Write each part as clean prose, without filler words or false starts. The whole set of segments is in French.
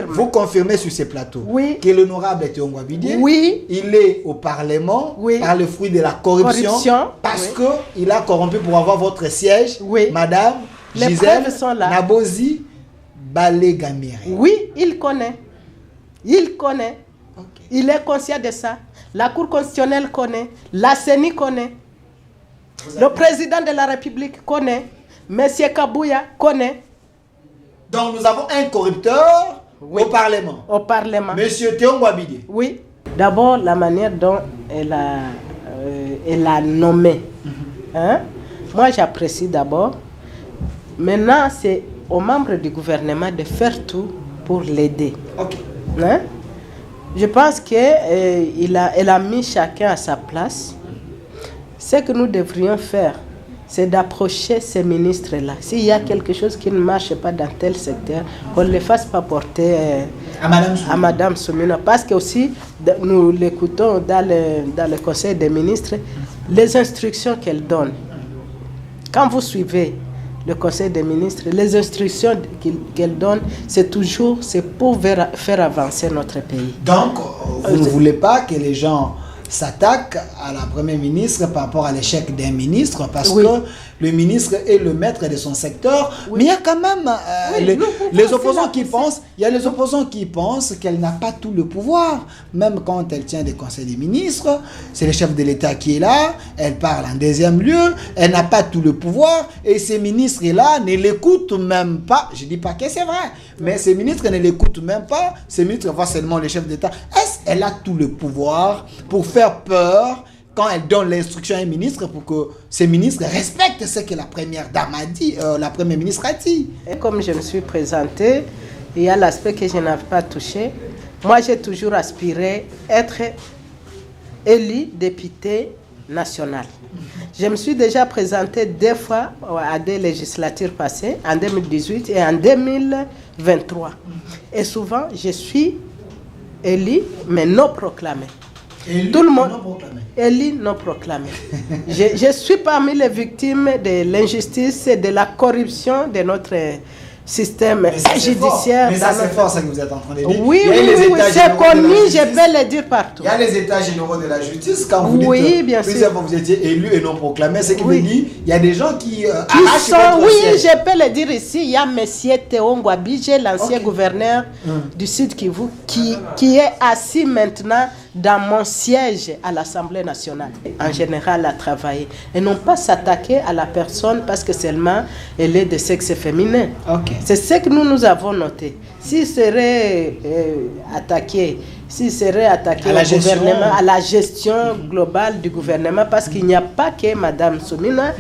Vous confirmez sur ces plateaux que l'honorable Théongoa Bidie, il est au Parlement par le fruit de la corruption parce qu'il a corrompu pour avoir votre siège, Madame Gisèle Nabozi Balegamire. Oui, il connaît. Il connaît. Il est conscient de ça. La Cour constitutionnelle connaît. La CENI connaît. Le président de la République connaît. Monsieur Kabouya connaît. Donc nous avons un corrupteur au Parlement. Au Parlement. Monsieur Théongoa Bidie. Oui. D'abord, la manière dont elle a nommé. Hein? Moi, j'apprécie d'abord. Maintenant, c'est aux membres du gouvernement de faire tout pour l'aider. Hein? Je pense qu'elle a mis chacun à sa place. Ce que nous devrions faire, c'est d'approcher ces ministres-là. S'il y a quelque chose qui ne marche pas dans tel secteur, qu'on ne le fasse pas porter à Madame Soumina. Parce que aussi, nous l'écoutons dans le Conseil des ministres, les instructions qu'elle donne. Quand vous suivez le Conseil des ministres, les instructions qu'elle donne, c'est pour faire avancer notre pays. Donc, vous ne voulez pas que les gens s'attaquent à la Première ministre par rapport à l'échec d'un ministre, parce que le ministre est le maître de son secteur, mais il y a quand même les opposants qui pensent, qu'elle n'a pas tout le pouvoir, même quand elle tient des conseils des ministres, c'est le chef de l'État qui est là, elle parle en deuxième lieu, elle n'a pas tout le pouvoir, et ces ministres-là ne l'écoutent même pas. Je ne dis pas que c'est vrai, mais ces ministres ne l'écoutent même pas, ces ministres voient seulement le chef d'État. Est-ce qu'elle a tout le pouvoir pour faire peur quand elle donne l'instruction à un ministre pour que ces ministres respectent ce que la première dame a dit, la première ministre a dit? Et comme je me suis présentée, il y a l'aspect que je n'avais pas touché. Moi, j'ai toujours aspiré être élu député national. Je me suis déjà présentée 2 fois à des législatures passées, en 2018 et en 2023. Et souvent, je suis élu, mais non proclamé. Tout le monde élu non proclamé. Je suis parmi les victimes de l'injustice et de la corruption de notre système judiciaire. Mais ça, c'est fort, ça que vous êtes en train de dire. Oui, c'est connu, je peux le dire partout. Il y a les états généraux de la justice. Quand vous dites bien plusieurs fois vous étiez élu et non proclamé, c'est qui veut dire il y a des gens qui sont, je peux le dire ici, il y a M. Théongoa Bidie, l'ancien gouverneur du Sud Kivu, qui est assis maintenant dans mon siège à l'Assemblée nationale, en général à travailler, et non pas s'attaquer à la personne parce que seulement elle est de sexe féminin. C'est ce que nous avons noté. S'il serait attaqué au gouvernement, à la gestion globale du gouvernement, parce qu'il n'y a pas que Mme Soumina,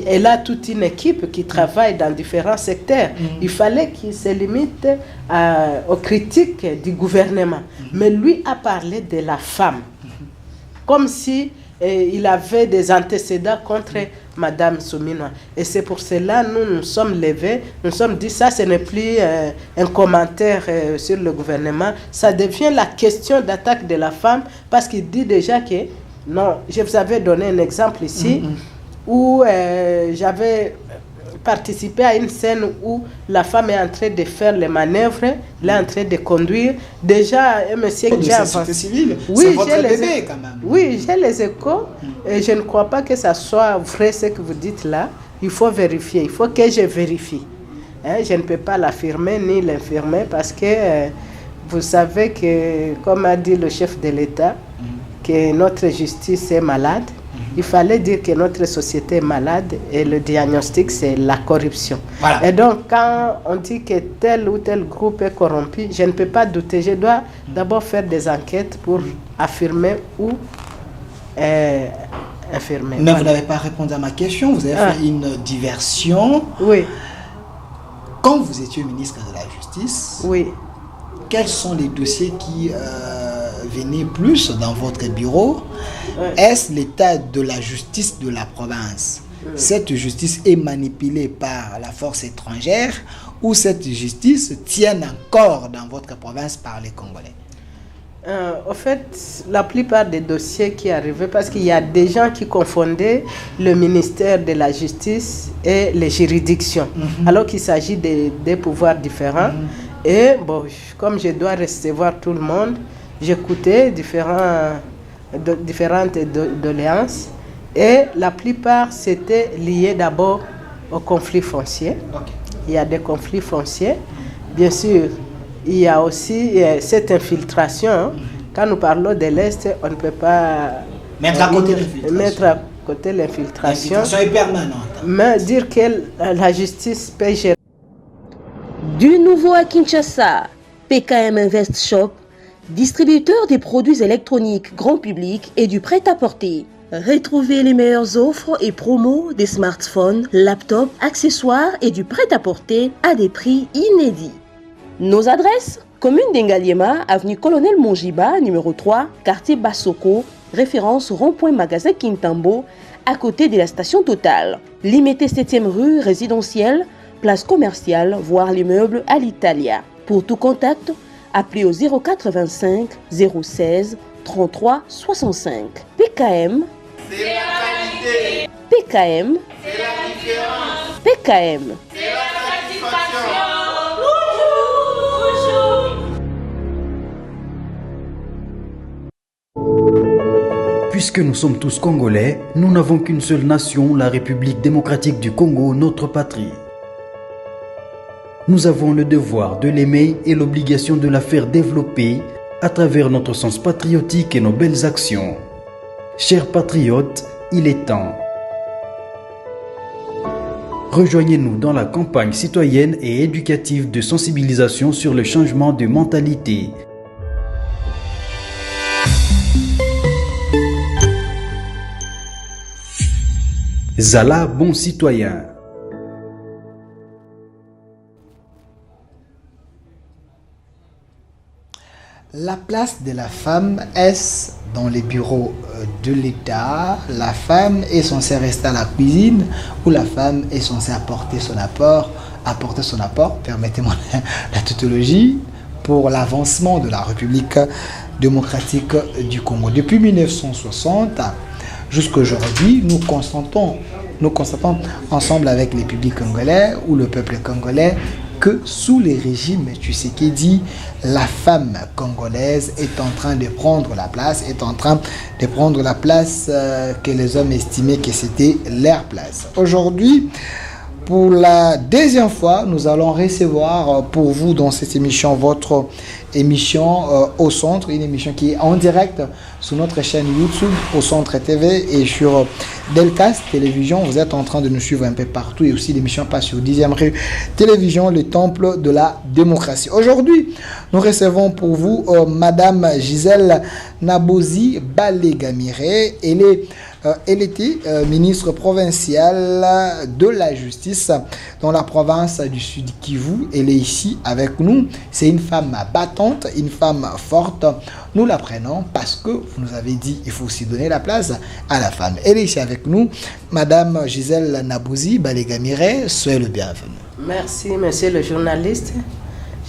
elle a toute une équipe qui travaille dans différents secteurs. Il fallait qu'il se limite aux critiques du gouvernement. Mais lui a parlé de la femme, comme si il avait des antécédents contre Mme Soumina. Et c'est pour cela que nous nous sommes levés, nous nous sommes dit ça, ce n'est plus un commentaire sur le gouvernement, ça devient la question d'attaque de la femme, parce qu'il dit déjà que, non, je vous avais donné un exemple ici, où j'avais participé à une scène où la femme est en train de faire les manœuvres, elle est en train de conduire. Déjà, un monsieur qui a avancé. Oui, j'ai les bébé, quand même. Oui, j'ai les échos. Et je ne crois pas que ça soit vrai ce que vous dites là. Il faut vérifier. Il faut que je vérifie. Je ne peux pas l'affirmer ni l'infirmer parce que vous savez que, comme a dit le chef de l'État, que notre justice est malade. Il fallait dire que notre société est malade et le diagnostic, c'est la corruption. Et donc, quand on dit que tel ou tel groupe est corrompu, je ne peux pas douter. Je dois d'abord faire des enquêtes pour affirmer ou infirmer. Mais vous n'avez pas répondu à ma question. Vous avez fait une diversion. Oui. Quand vous étiez ministre de la Justice, quels sont les dossiers qui venaient plus dans votre bureau? Est-ce l'état de la justice de la province? Cette justice est manipulée par la force étrangère ou cette justice tient encore dans votre province par les Congolais? En fait, la plupart des dossiers qui arrivaient, parce qu'il y a des gens qui confondaient le ministère de la Justice et les juridictions, alors qu'il s'agit des pouvoirs différents. Et bon, comme je dois recevoir tout le monde, j'écoutais différentes doléances. Et la plupart, c'était lié d'abord aux conflits fonciers. Okay. Il y a des conflits fonciers. Bien sûr, il y a aussi cette infiltration. Quand nous parlons de l'Est, on ne peut pas mettre à côté l'infiltration. L'infiltration est permanente. Mais dire que la justice peut gérer. Du nouveau à Kinshasa, PKM Invest Shop, distributeur des produits électroniques grand public et du prêt-à-porter. Retrouvez les meilleures offres et promos des smartphones, laptops, accessoires et du prêt-à-porter à des prix inédits. Nos adresses: commune d'Engaliema, avenue Colonel Mongiba, numéro 3, quartier Bassoko, référence rond-point magasin Kintambo, à côté de la station Total. Limité 7e rue résidentielle, place commerciale, voire l'immeuble à l'Italia. Pour tout contact, appelez au 085 016 33 65. PKM, c'est la qualité. PKM, c'est la différence. PKM, c'est la satisfaction. Puisque nous sommes tous Congolais, nous n'avons qu'une seule nation, la République démocratique du Congo, notre patrie. Nous avons le devoir de l'aimer et l'obligation de la faire développer à travers notre sens patriotique et nos belles actions. Chers patriotes, il est temps. Rejoignez-nous dans la campagne citoyenne et éducative de sensibilisation sur le changement de mentalité. Zala, bon citoyen. La place de la femme, est-ce dans les bureaux de l'État? La femme est censée rester à la cuisine ou la femme est censée apporter son apport, permettez-moi la tautologie, pour l'avancement de la République démocratique du Congo. Depuis 1960 jusqu'à aujourd'hui, nous constatons ensemble avec les publics congolais ou le peuple congolais que sous les régimes Tshisekedi, la femme congolaise est en train de prendre la place, que les hommes estimaient que c'était leur place. Aujourd'hui, pour la deuxième fois, nous allons recevoir pour vous dans cette émission, votre émission Au Centre, une émission qui est en direct sur notre chaîne YouTube Au Centre TV et sur Delcast Télévision. Vous êtes en train de nous suivre un peu partout et aussi l'émission passe sur 10e rue Télévision, le temple de la démocratie. Aujourd'hui, nous recevons pour vous Madame Gisèle Nabozi Balegamire. Elle était ministre provinciale de la justice dans la province du Sud Kivu. Elle est ici avec nous. C'est une femme battante, une femme forte. Nous la prenons parce que vous nous avez dit qu'il faut aussi donner la place à la femme. Elle est ici avec nous. Madame Gisèle Nabozi Balegamire, soyez le bienvenu. Merci, monsieur le journaliste.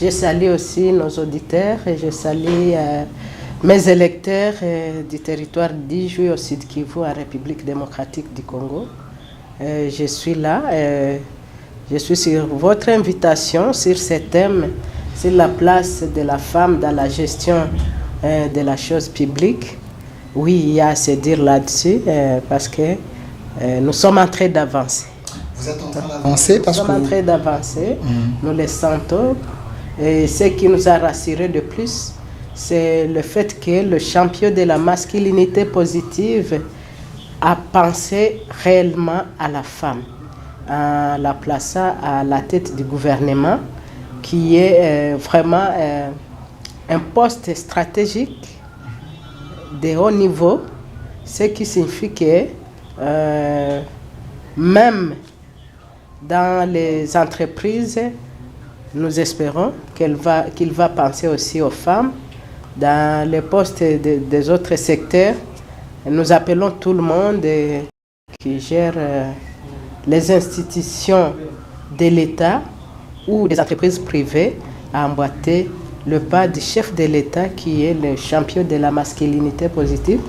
Je salue aussi nos auditeurs et je salue mes électeurs du territoire d'Ijou au Sud Kivu, en République démocratique du Congo. Je suis là, je suis sur votre invitation sur ce thème, sur la place de la femme dans la gestion de la chose publique. Oui, il y a à se dire là-dessus parce que nous sommes en train d'avancer. Vous êtes en train d'avancer parce que... Nous sommes en train d'avancer, nous le sentons. Et ce qui nous a rassurés de plus, c'est le fait que le champion de la masculinité positive a pensé réellement à la femme, en la plaçant à la tête du gouvernement, qui est vraiment un poste stratégique de haut niveau, ce qui signifie que même dans les entreprises, nous espérons qu'il va penser aussi aux femmes. Dans les postes des autres secteurs, nous appelons tout le monde qui gère les institutions de l'État ou des entreprises privées à emboîter le pas du chef de l'État qui est le champion de la masculinité positive.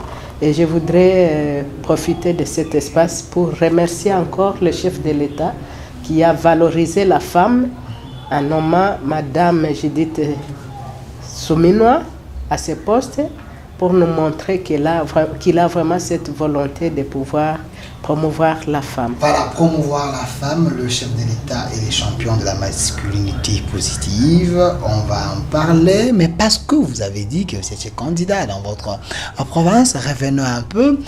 Et je voudrais profiter de cet espace pour remercier encore le chef de l'État qui a valorisé la femme en nommant Madame Judith Souminois à ce poste pour nous montrer qu'il a vraiment cette volonté de pouvoir promouvoir la femme. Voilà, promouvoir la femme, le chef de l'État et les champions de la masculinité positive. On va en parler, mais parce que vous avez dit que vous étiez candidat dans votre province, revenons un peu.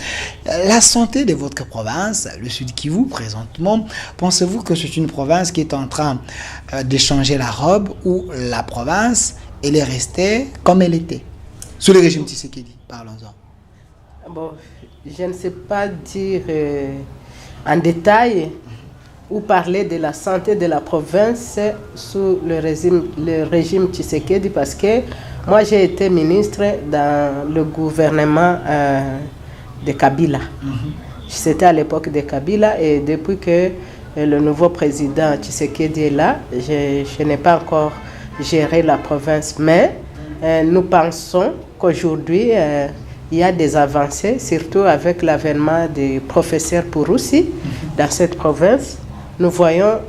La santé de votre province, le Sud Kivu présentement, pensez-vous que c'est une province qui est en train de changer la robe ou la province, elle est restée comme elle était sous le régime Tshisekedi? Parlons-en. Bon, je ne sais pas dire en détail ou parler de la santé de la province sous le régime Tshisekedi parce que moi j'ai été ministre dans le gouvernement de Kabila. C'était à l'époque de Kabila et depuis que le nouveau président Tshisekedi est là, je n'ai pas encore géré la province, mais nous pensons qu'aujourd'hui il y a des avancées, surtout avec l'avènement des professeurs Pouroussi dans cette province. Nous voyons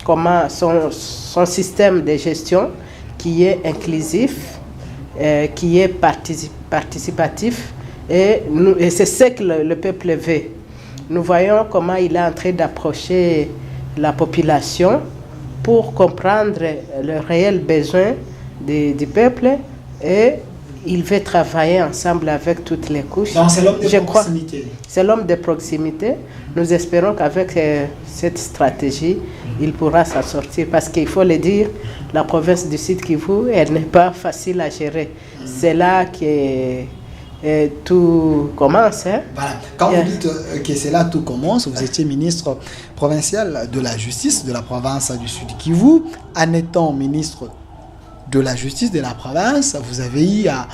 comment son système de gestion qui est inclusif, qui est participatif, et c'est ce que le peuple veut. Nous voyons comment il est en train d'approcher la population pour comprendre le réel besoin du peuple et il veut travailler ensemble avec toutes les couches. Donc c'est l'homme de proximité. C'est l'homme de proximité. Nous espérons qu'avec cette stratégie, il pourra s'en sortir. Parce qu'il faut le dire, la province du Sud Kivu, elle n'est pas facile à gérer. C'est là que tout commence. Hein? Voilà. Quand vous dites que c'est là que tout commence, vous étiez ministre provincial de la justice de la province du Sud Kivu. En étant ministre de la justice de la province, vous avez eu à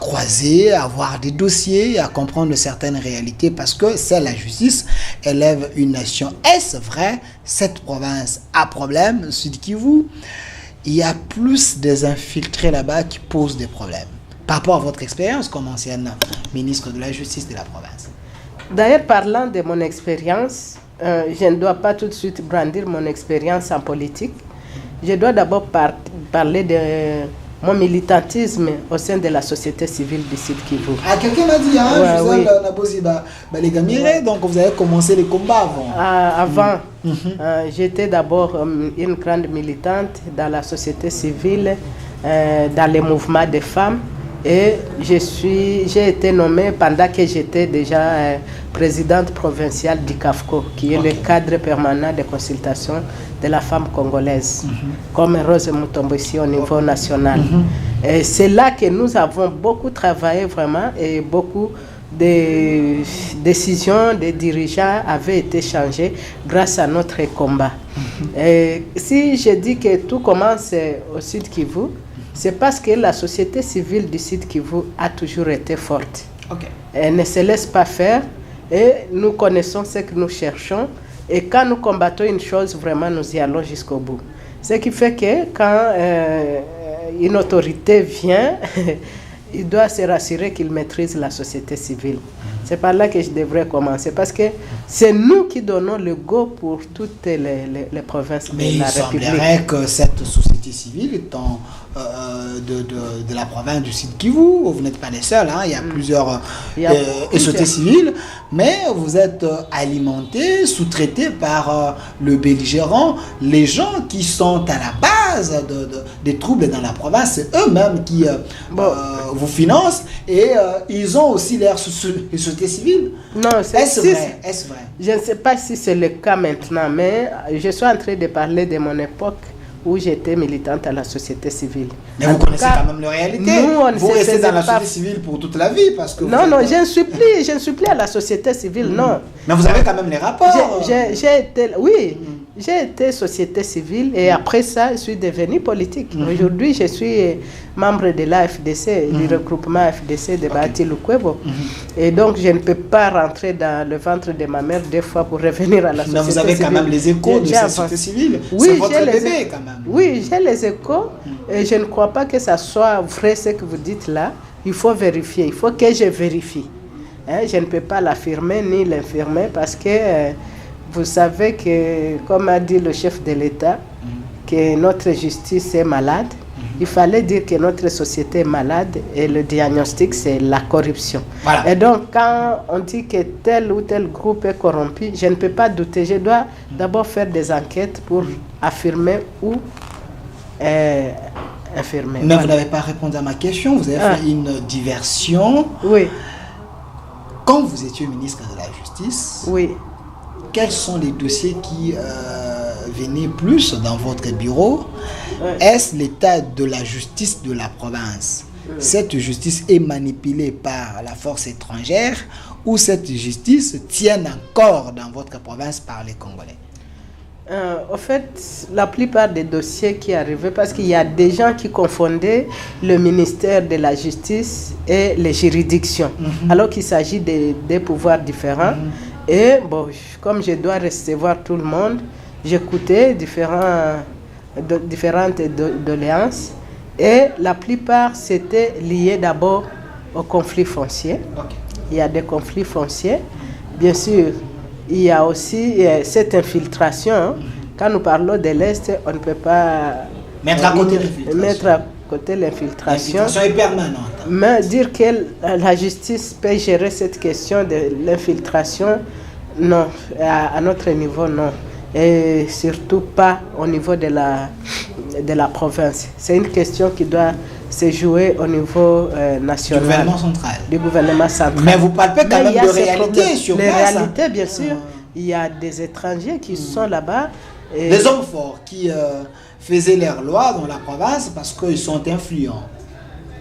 croiser, à voir des dossiers, à comprendre certaines réalités parce que c'est la justice élève une nation. Est-ce vrai, cette province a problème, Sud Kivu? Il y a plus des infiltrés là-bas qui posent des problèmes. Par rapport à votre expérience comme ancienne ministre de la justice de la province. D'ailleurs, parlant de mon expérience, je ne dois pas tout de suite brandir mon expérience en politique. Je dois d'abord parler de mon militantisme au sein de la société civile du Sud Kivu. Ah, quelqu'un m'a dit, donc vous avez commencé les combats avant. J'étais d'abord une grande militante dans la société civile, dans les mouvements des femmes. Et j'ai été nommée pendant que j'étais déjà présidente provinciale du CAFCO, qui est le cadre permanent de consultation de la femme congolaise, comme Rose Mutombo ici au niveau national. Et c'est là que nous avons beaucoup travaillé vraiment et beaucoup de décisions des dirigeants avaient été changées grâce à notre combat. Et si je dis que tout commence au Sud Kivu, c'est parce que la société civile du Sud Kivu a toujours été forte. Elle ne se laisse pas faire et nous connaissons ce que nous cherchons. Et quand nous combattons une chose, vraiment, nous y allons jusqu'au bout. Ce qui fait que quand une autorité vient, il doit se rassurer qu'il maîtrise la société civile. C'est par là que je devrais commencer, parce que c'est nous qui donnons le go pour toutes les provinces de la République. Mais il semblerait que cette société civile étant de la province du Sud Kivu, vous n'êtes pas les seuls, hein, il y a plusieurs sociétés civiles, mais vous êtes alimentés, sous-traités par le belligérant. Les gens qui sont à la base des troubles dans la province, c'est eux-mêmes qui vous financent et ils ont aussi l'air société civile. Non, est-ce vrai? Je ne sais pas si c'est le cas maintenant, mais je suis en train de parler de mon époque où j'étais militante à la société civile. Mais vous connaissez quand même la réalité. Vous restez dans la société civile pour toute la vie parce que non, je ne suis plus à la société civile, non. Mais vous avez quand même les rapports. J'ai été société civile et après ça, je suis devenue politique. Aujourd'hui, je suis membre de l'AFDC, du regroupement AFDC de Bahati Lukwebo. Et donc, je ne peux pas rentrer dans le ventre de ma mère 2 fois pour revenir à la société civile. Mais vous avez quand même les échos de cette société civile. C'est votre bébé quand même. Oui, j'ai les échos et je ne crois pas que ça soit vrai ce que vous dites là. Il faut vérifier, il faut que je vérifie. Je ne peux pas l'affirmer ni l'infirmer parce que vous savez que, comme a dit le chef de l'État, que notre justice est malade. Il fallait dire que notre société est malade et le diagnostic, c'est la corruption. Voilà. Et donc, quand on dit que tel ou tel groupe est corrompu, je ne peux pas douter. Je dois d'abord faire des enquêtes pour affirmer ou infirmer. Mais voilà. Vous n'avez pas répondu à ma question. Vous avez fait une diversion. Oui. Quand vous étiez ministre de la Justice, oui. Quels sont les dossiers qui venaient plus dans votre bureau? Est-ce l'état de la justice de la province? Cette justice est manipulée par la force étrangère ou cette justice tient encore dans votre province par les Congolais? En fait, la plupart des dossiers qui arrivaient, parce qu'il y a des gens qui confondaient le ministère de la Justice et les juridictions, alors qu'il s'agit des pouvoirs différents. Et bon, comme je dois recevoir tout le monde, j'écoutais différentes doléances et la plupart c'était lié d'abord aux conflits fonciers. Okay. Il y a des conflits fonciers. Bien sûr, il y a aussi cette infiltration. Quand nous parlons de l'Est, on ne peut pas mettre à côté l'infiltration. L'infiltration est permanente. Mais dire que la justice peut gérer cette question de l'infiltration, non. À notre niveau, non. Et surtout pas au niveau de la province. C'est une question qui doit se jouer au niveau national. Du gouvernement central. Mais vous parlez quand même de réalité sur place. Les réalités, bien sûr. Il y a des étrangers qui sont là-bas. Des hommes forts qui faisaient leurs lois dans la province parce qu'ils sont influents.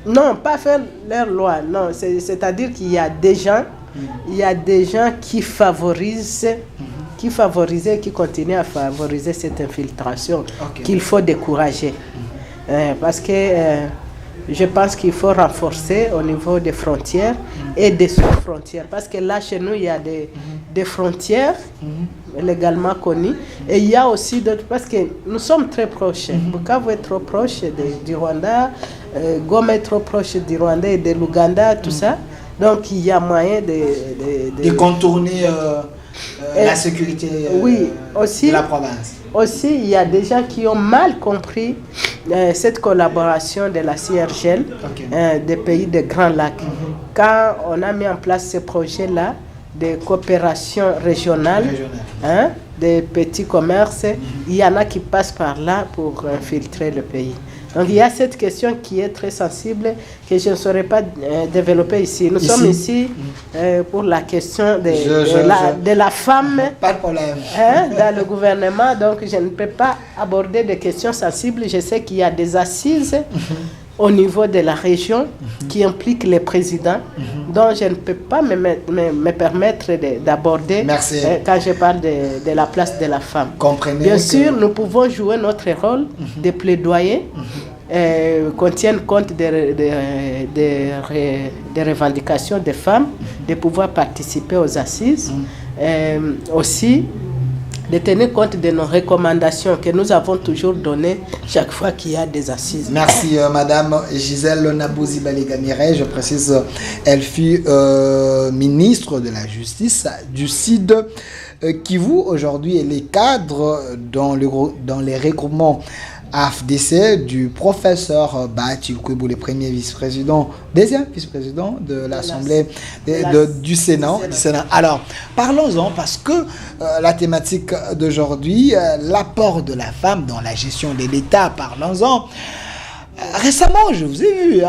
Non, pas faire leurs lois. Non, c'est-à-dire qu'il y a des gens, qui favorisent, qui continuent à favoriser cette infiltration, qu'il faut décourager. Parce que je pense qu'il faut renforcer au niveau des frontières et des sous-frontières. Parce que là, chez nous, il y a des frontières légalement connues. Et il y a aussi d'autres, parce que nous sommes très proches. Bukavu est trop proche du Rwanda, Goma est trop proche du Rwanda et de l'Ouganda, tout ça. Donc, il y a moyen de contourner la sécurité de la province. Aussi, il y a des gens qui ont mal compris cette collaboration de la CIRGL des pays des Grands Lacs. Quand on a mis en place ce projet-là de coopération régionale, des petits commerces, il y en a qui passent par là pour infiltrer le pays. Donc il y a cette question qui est très sensible que je ne saurais pas développer ici. Nous sommes ici pour la question de la femme pas de problème. Dans le gouvernement. Donc je ne peux pas aborder des questions sensibles. Je sais qu'il y a des assises au niveau de la région qui impliquent les présidents, dont je ne peux pas me permettre d'aborder quand je parle de la place de la femme. Comprenez Bien sûr, nous pouvons jouer notre rôle de plaidoyer, qu'on tienne compte des revendications des femmes, de pouvoir participer aux assises, aussi de tenir compte de nos recommandations que nous avons toujours données chaque fois qu'il y a des assises. Merci Madame Gisèle Nabouzi-Balégamire. Je précise, elle fut ministre de la Justice du Sud Kivu. Aujourd'hui, elle est cadre dans les regroupements AFDC du professeur Bahati Lukwebo, le premier deuxième vice-président de l'Assemblée du Sénat. Alors, parlons-en parce que la thématique d'aujourd'hui, l'apport de la femme dans la gestion de l'État, parlons-en. Récemment, je vous ai vu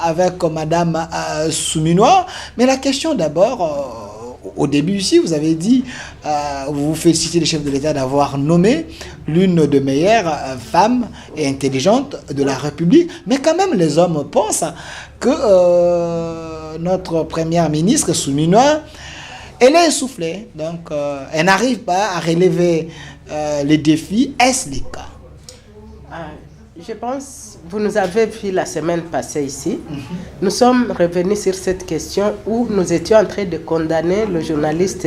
avec Madame Souminois, mais la question d'abord... Au début ici, vous avez dit, vous félicitez le chef de l'État d'avoir nommé l'une des meilleures femmes et intelligentes de la République. Mais quand même, les hommes pensent que notre première ministre, Souminois, elle est essoufflée. Donc, elle n'arrive pas à relever les défis. Est-ce le cas? Je pense, vous nous avez vu la semaine passée ici. Nous sommes revenus sur cette question où nous étions en train de condamner le journaliste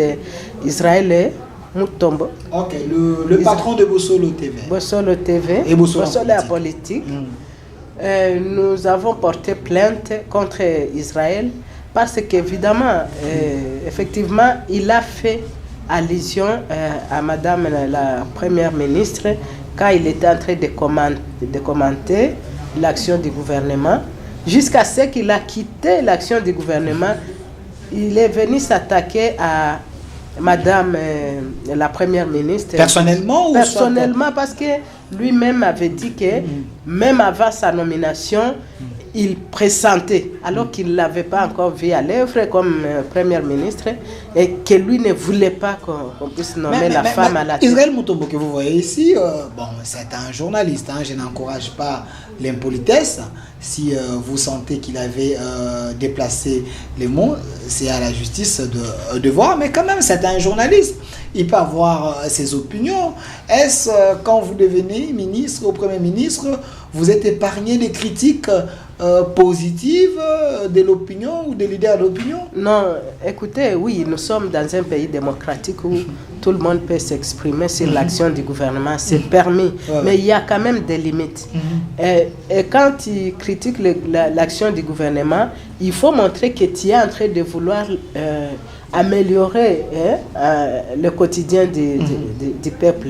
Israël Mutombo. Ok, le patron de Bossolo TV. Bossolo TV. Et Bossolo Politique. Nous avons porté plainte contre Israël parce qu'évidemment, effectivement, il a fait allusion à Madame la Première ministre quand il était en train de commenter l'action du gouvernement, jusqu'à ce qu'il a quitté l'action du gouvernement. Il est venu s'attaquer à Madame la Première ministre. Personnellement Personnellement, parce que lui-même avait dit que même avant sa nomination, il pressentait, alors qu'il ne l'avait pas encore vu à l'œuvre comme Premier ministre, et que lui ne voulait pas qu'on puisse nommer la femme à la tête. Israël Mutombo, que vous voyez ici, bon, c'est un journaliste, hein, je n'encourage pas l'impolitesse. Si vous sentez qu'il avait déplacé les mots, c'est à la justice de voir, mais quand même, c'est un journaliste. Il peut avoir ses opinions. Est-ce quand vous devenez ministre ou Premier ministre, vous êtes épargné des critiques positives de l'opinion ou des leaders d'opinion? Non, écoutez, oui, nous sommes dans un pays démocratique où tout le monde peut s'exprimer sur l'action du gouvernement, c'est permis, mais il y a quand même des limites. Et quand tu critiques l'action du gouvernement, il faut montrer que tu es en train de vouloir améliorer le quotidien du peuple.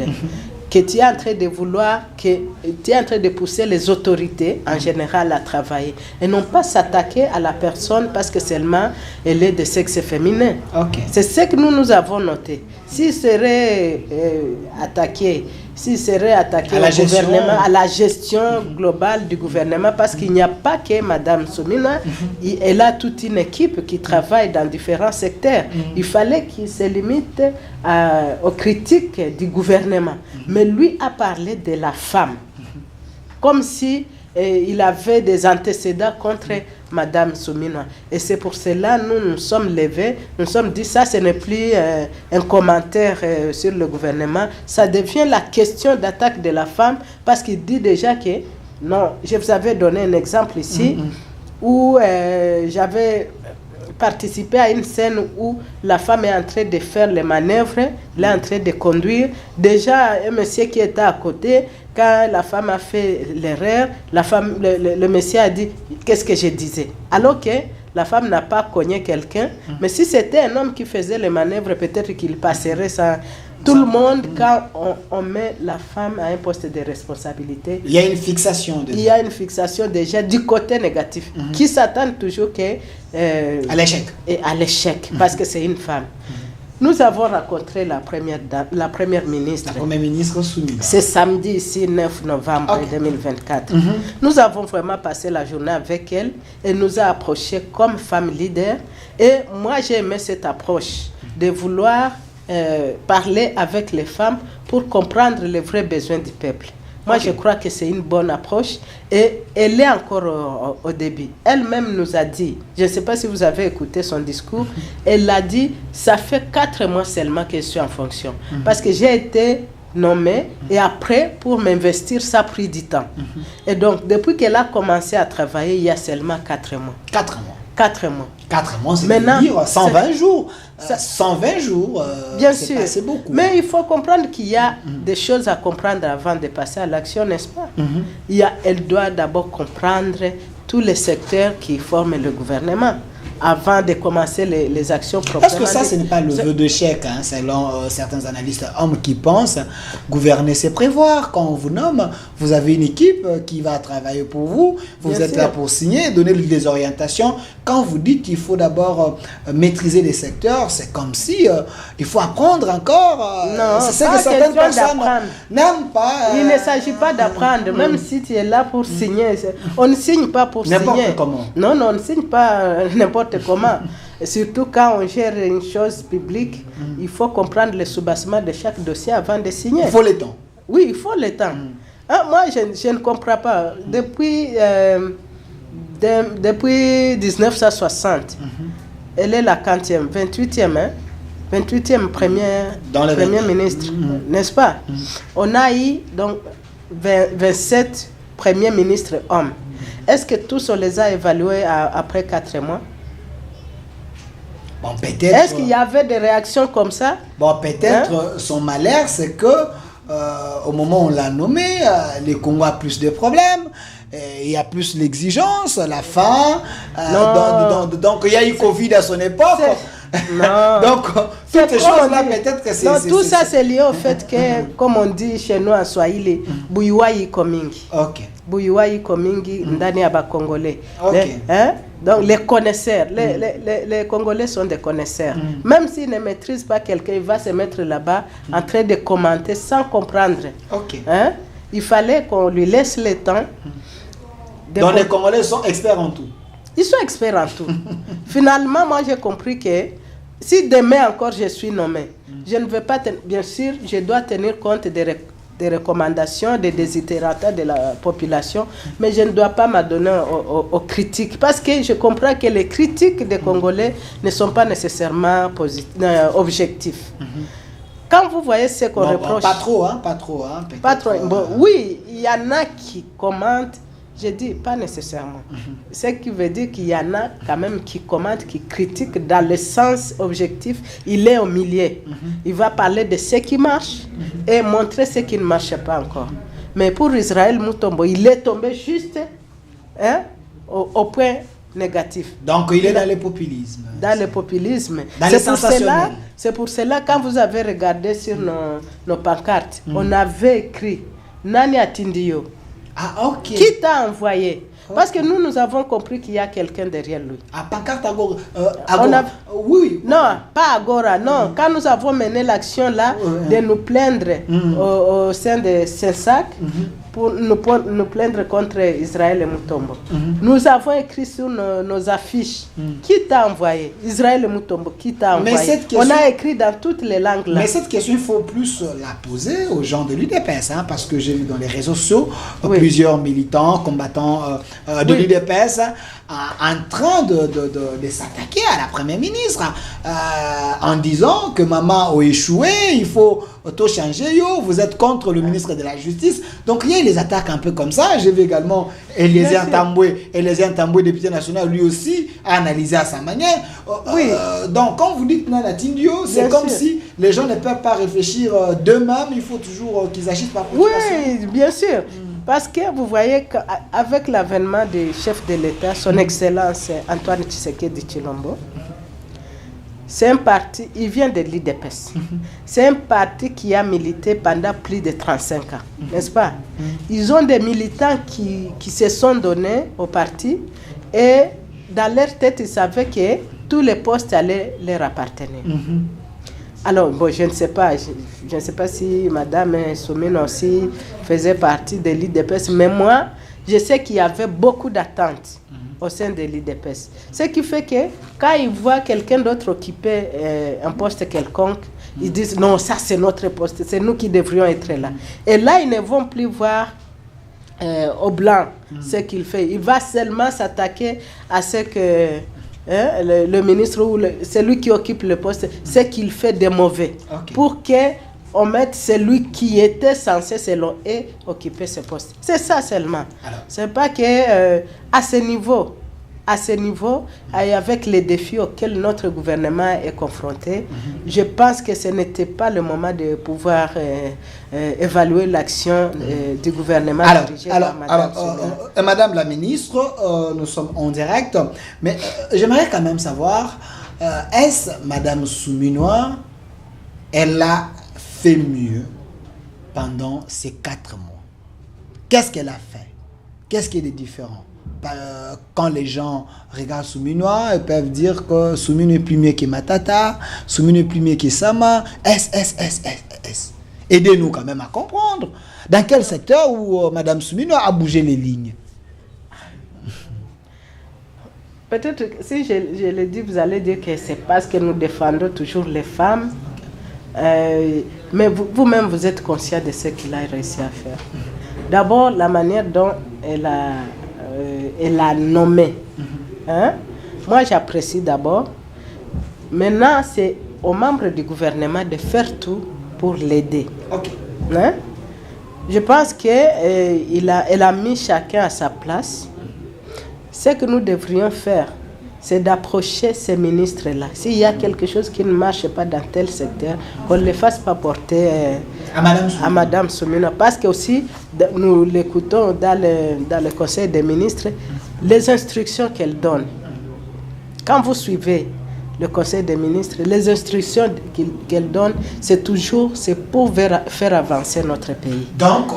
Que tu es en train de vouloir, que tu es en train de pousser les autorités en général à travailler et non pas s'attaquer à la personne parce que seulement elle est de sexe féminin. Okay. C'est ce que nous avons noté. S'il serait attaqué à la gouvernement, à la gestion globale du gouvernement, parce qu'il n'y a pas que Madame Soumina, elle a toute une équipe qui travaille dans différents secteurs. Il fallait qu'il se limite aux critiques du gouvernement. Mais lui a parlé de la femme, comme si il avait des antécédents contre Madame Soumina. Et c'est pour cela que nous sommes levés, nous sommes dit ça, ce n'est plus un commentaire sur le gouvernement, ça devient la question d'attaque de la femme, parce qu'il dit déjà que, non, je vous avais donné un exemple ici, où j'avais participé à une scène où la femme est en train de faire les manœuvres, elle est en train de conduire. Déjà, un monsieur qui était à côté, quand la femme a fait l'erreur, le monsieur a dit « qu'est-ce que je disais ?» Alors que la femme n'a pas cogné quelqu'un, mais si c'était un homme qui faisait les manœuvres, peut-être qu'il passerait sans... Tout le monde, quand on met la femme à un poste de responsabilité, il y a une fixation déjà. Il y a une fixation déjà du côté négatif, qui s'attend toujours à l'échec. Et à l'échec, parce que c'est une femme. Nous avons rencontré la première ministre. La première ministre Soumina. C'est samedi ici, 9 novembre 2024. Nous avons vraiment passé la journée avec elle et nous a approchés comme femme leader. Et moi, j'ai aimé cette approche de vouloir parler avec les femmes pour comprendre les vrais besoins du peuple. Moi, je crois que c'est une bonne approche et elle est encore au début. Elle-même nous a dit, je ne sais pas si vous avez écouté son discours, elle a dit, ça fait 4 mois seulement que je suis en fonction. Parce que j'ai été nommée et après, pour m'investir, ça a pris du temps. Et donc, depuis qu'elle a commencé à travailler, il y a seulement 4 mois. 4 mois. 4 mois. 4 mois, c'est-à-dire 120 jours. 120 jours, bien sûr. C'est beaucoup. Mais il faut comprendre qu'il y a des choses à comprendre avant de passer à l'action, n'est-ce pas? Elle doit d'abord comprendre tous les secteurs qui forment le gouvernement avant de commencer les actions proprement. Parce que ça, ce n'est pas le vœu de chèque, hein, selon certains analystes hommes qui pensent gouverner, c'est prévoir. Quand on vous nomme, vous avez une équipe qui va travailler pour vous. Vous êtes là pour signer, donner des orientations. Quand vous dites qu'il faut d'abord maîtriser les secteurs, c'est comme si il faut apprendre encore. Non, c'est que certaines personnes n'aiment pas. Il ne s'agit pas d'apprendre, même si tu es là pour signer. On ne signe pas pour signer. N'importe comment. Non, on ne signe pas n'importe comment. Surtout quand on gère une chose publique, il faut comprendre le soubassement de chaque dossier avant de signer. Il faut le temps. Oui, il faut le temps. Moi, je ne comprends pas. Depuis 1960, elle est la 40e, 28e, hein? 28e première ministre, n'est-ce pas? On a eu donc 27 premiers ministres hommes. Est-ce que tous on les a évalués après 4 mois? Bon, peut-être. Est-ce qu'il y avait des réactions comme ça? Bon, peut-être son malheur, c'est que au moment où on l'a nommé, les Congo a plus de problèmes. Il y a plus l'exigence, la faim. Donc il y a eu Covid à son époque. Non. Donc, toutes ces choses-là, peut-être que c'est... Non, tout ça, c'est lié au fait que, comme on dit chez nous en Swahili, Buyuwai Komingi. Ok. Buyuwai Komingi, ndani ya Congolais. Ok. Donc, les connaisseurs, les Congolais sont des connaisseurs. Même s'ils ne maîtrisent pas quelqu'un, il va se mettre là-bas en train de commenter sans comprendre. Ok. Il fallait qu'on lui laisse le temps. Donc, les Congolais sont experts en tout. Ils sont experts en tout. Finalement, moi, j'ai compris que si demain encore je suis nommé, je ne veux pas, bien sûr, je dois tenir compte des recommandations, des desiderata de la population, mais je ne dois pas m'adonner aux critiques, parce que je comprends que les critiques des Congolais ne sont pas nécessairement objectifs. Quand vous voyez ce qu'on reproche... Pas trop, hein, pas trop. Hein, pas trop. Bon, oui, il y en a qui commentent. Je dis pas nécessairement. Ce qui veut dire qu'il y en a quand même qui commentent, qui critiquent dans le sens objectif. Il est au milieu. Il va parler de ce qui marche et montrer ce qui ne marche pas encore. Mais pour Israël Mutombo, il est tombé juste au point négatif. Donc il est dans le populisme. Dans le populisme. Dans le sensationnel. C'est pour cela, quand vous avez regardé sur nos pancartes, on avait écrit Nani Atindiyo. Ah, ok. Qui t'a envoyé? Parce que nous avons compris qu'il y a quelqu'un derrière lui. Ah, pancarte Agora. Oui. Non, pas Agora, non. Quand nous avons mené l'action là, de nous plaindre au sein de CESAC, pour nous plaindre contre Israël et Mutombo. Nous avons écrit sur nos affiches. Qui t'a envoyé? Israël et Mutombo, qui t'a envoyé? On a écrit dans toutes les langues là. Mais cette question, il faut plus la poser aux gens de l'UDPS, hein, parce que j'ai vu dans les réseaux sociaux plusieurs militants, combattants de l'UDPS en train de s'attaquer à la première ministre en disant que maman a échoué, il faut tout changer, vous êtes contre le ministre de la Justice. Donc il y a les attaques un peu comme ça. J'ai vu également Eliezer Ntambwe, député national, lui aussi a analysé à sa manière. Donc quand vous dites Nana Tindio, c'est comme si les gens ne peuvent pas réfléchir d'eux-mêmes, il faut toujours qu'ils agissent par procuration. Oui, bien sûr. Parce que vous voyez qu'avec l'avènement du chef de l'État, son Excellence Antoine Tshisekedi Tshilombo, c'est un parti, il vient de l'IDPS. C'est un parti qui a milité pendant plus de 35 ans, n'est-ce pas? Ils ont des militants qui se sont donnés au parti et dans leur tête, ils savaient que tous les postes allaient leur appartenir. Alors, bon, je ne sais pas si Madame Soumine aussi faisait partie de l'IDPS, mais moi, je sais qu'il y avait beaucoup d'attentes au sein de l'IDPS. Ce qui fait que quand ils voient quelqu'un d'autre occuper un poste quelconque, ils disent non, ça c'est notre poste, c'est nous qui devrions être là. Et là, ils ne vont plus voir au blanc ce qu'il fait. Il va seulement s'attaquer à ce que le ministre ou celui qui occupe le poste, ce qu'il fait de mauvais. Pour qu'on mette celui qui était censé, selon eux, occuper ce poste. C'est ça seulement. C'est pas que à ce niveau, et avec les défis auxquels notre gouvernement est confronté, je pense que ce n'était pas le moment de pouvoir évaluer l'action du gouvernement. Alors, Madame la ministre, nous sommes en direct, mais j'aimerais quand même savoir, est-ce Madame Souminois, elle a fait mieux pendant ces 4 mois? Qu'est-ce qu'elle a fait? Qu'est-ce qui est différent? Quand les gens regardent Souminois, ils peuvent dire que Soumine est plus mieux que Matata, Soumine est plus mieux que Sama, Aidez-nous quand même à comprendre. Dans quel secteur où Madame Souminois a bougé les lignes? Peut-être que si je le dis, vous allez dire que c'est parce que nous défendons toujours les femmes. Mais vous-même, vous êtes conscient de ce qu'il a réussi à faire. D'abord, la manière dont elle a nommé. Moi, j'apprécie d'abord. Maintenant, c'est aux membres du gouvernement de faire tout pour l'aider. Je pense qu'elle a mis chacun à sa place. Ce que nous devrions faire, c'est d'approcher ces ministres-là. S'il y a quelque chose qui ne marche pas dans tel secteur, qu'on ne le fasse pas porter à Madame Soumina. Parce que aussi, nous l'écoutons dans le Conseil des ministres, les instructions qu'elle donne. Quand vous suivez le Conseil des ministres, les instructions qu'elle donne, c'est pour faire avancer notre pays. Donc,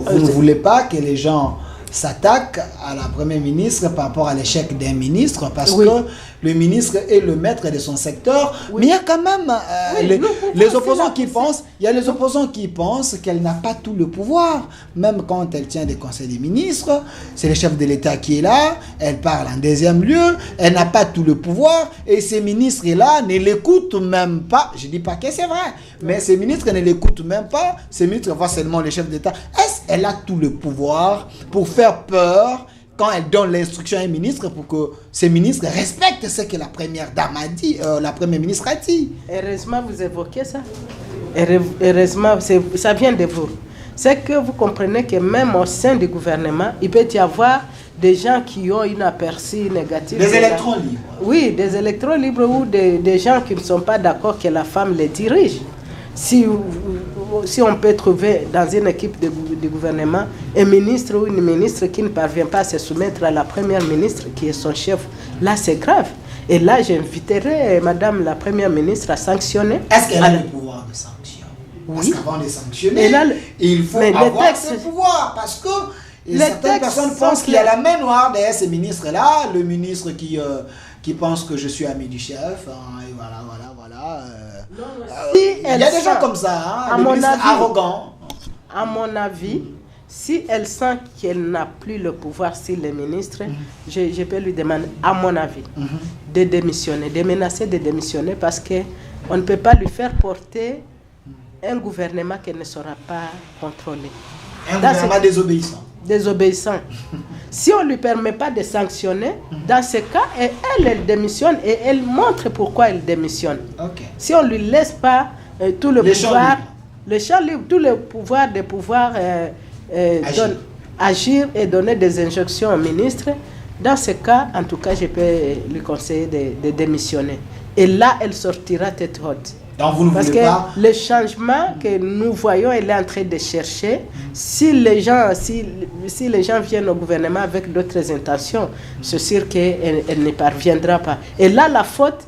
vous ne voulez pas que les gens s'attaquent à la première ministre par rapport à l'échec d'un ministre, parce que le ministre est le maître de son secteur, mais il y a quand même les opposants qui pensent, il y a les opposants qui pensent qu'elle n'a pas tout le pouvoir, même quand elle tient des conseils des ministres, c'est le chef de l'État qui est là, elle parle en deuxième lieu, elle n'a pas tout le pouvoir, et ces ministres-là ne l'écoutent même pas, je ne dis pas que c'est vrai, mais ces ministres ne l'écoutent même pas, ces ministres voient seulement le chef d'État. Est-ce qu'elle a tout le pouvoir pour faire peur quand elle donne l'instruction à un ministre pour que ces ministres respectent ce que la première dame a dit, la première ministre a dit? Heureusement, vous évoquez ça. Heureusement, ça vient de vous. C'est que vous comprenez que même au sein du gouvernement, il peut y avoir des gens qui ont une aperçue négative. Des électrons libres. Oui, des électrons libres ou des gens qui ne sont pas d'accord que la femme les dirige. Si on peut trouver dans une équipe de gouvernement un ministre ou une ministre qui ne parvient pas à se soumettre à la première ministre qui est son chef, là c'est grave. Et là j'inviterai Madame la première ministre à sanctionner. Est-ce qu'elle a le pouvoir de sanction? Oui. Parce qu'avant de sanctionner, il faut avoir ce pouvoir. Parce que certaines personnes pensent qu'il y a la main noire derrière ces ministres-là. Le ministre qui pense que je suis ami du chef. Et voilà. Il y a des gens comme ça, des ministres arrogants. À mon avis, si elle sent qu'elle n'a plus le pouvoir sur les ministres, je peux lui demander, à mon avis, de démissionner, de menacer de démissionner, parce qu'on ne peut pas lui faire porter un gouvernement qu'elle ne saura pas contrôler. Un gouvernement désobéissant. Si on ne lui permet pas de sanctionner, dans ce cas, elle démissionne et elle montre pourquoi elle démissionne. Si on ne lui laisse pas tout le pouvoir, le champ libre, tout le pouvoir de pouvoir agir et donner des injonctions au ministre, dans ce cas, en tout cas, je peux lui conseiller de démissionner. Et là, elle sortira tête haute. Donc vous ne Parce voulez que pas... le changement que nous voyons, elle est en train de chercher. Si les gens viennent au gouvernement avec d'autres intentions, c'est sûr qu'elle ne parviendra pas. Et là, la faute,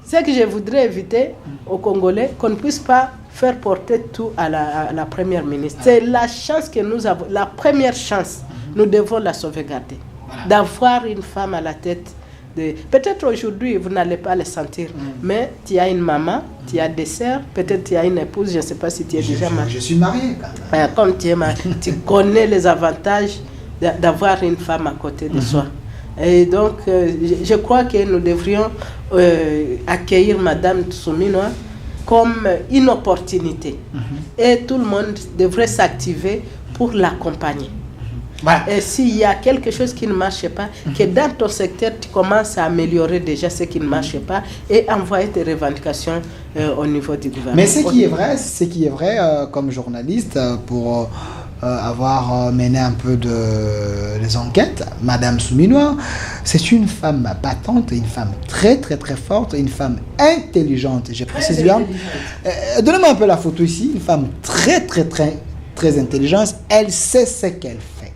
c'est que je voudrais éviter aux Congolais qu'on ne puisse pas faire porter tout à la première ministre. C'est la chance que nous avons, la première chance, nous devons la sauvegarder. D'avoir une femme à la tête. Peut-être aujourd'hui, vous n'allez pas le sentir, mais tu as une maman, tu as des sœurs, peut-être tu as une épouse, je ne sais pas si tu es déjà marié. Je suis marié quand même. Comme tu es marié, tu connais les avantages d'avoir une femme à côté de soi. Et donc, je crois que nous devrions accueillir Madame Souminoa comme une opportunité. Et tout le monde devrait s'activer pour l'accompagner. Voilà. Et s'il y a quelque chose qui ne marche pas, que dans ton secteur, tu commences à améliorer déjà ce qui ne marche pas et envoyer tes revendications au niveau du gouvernement. Mais ce qui est vrai comme journaliste, pour avoir mené un peu des enquêtes, Madame Souminoa, c'est une femme battante, une femme très très très forte, une femme intelligente, je précise bien. Donnez-moi un peu la photo ici, une femme très très très très intelligente, elle sait ce qu'elle fait.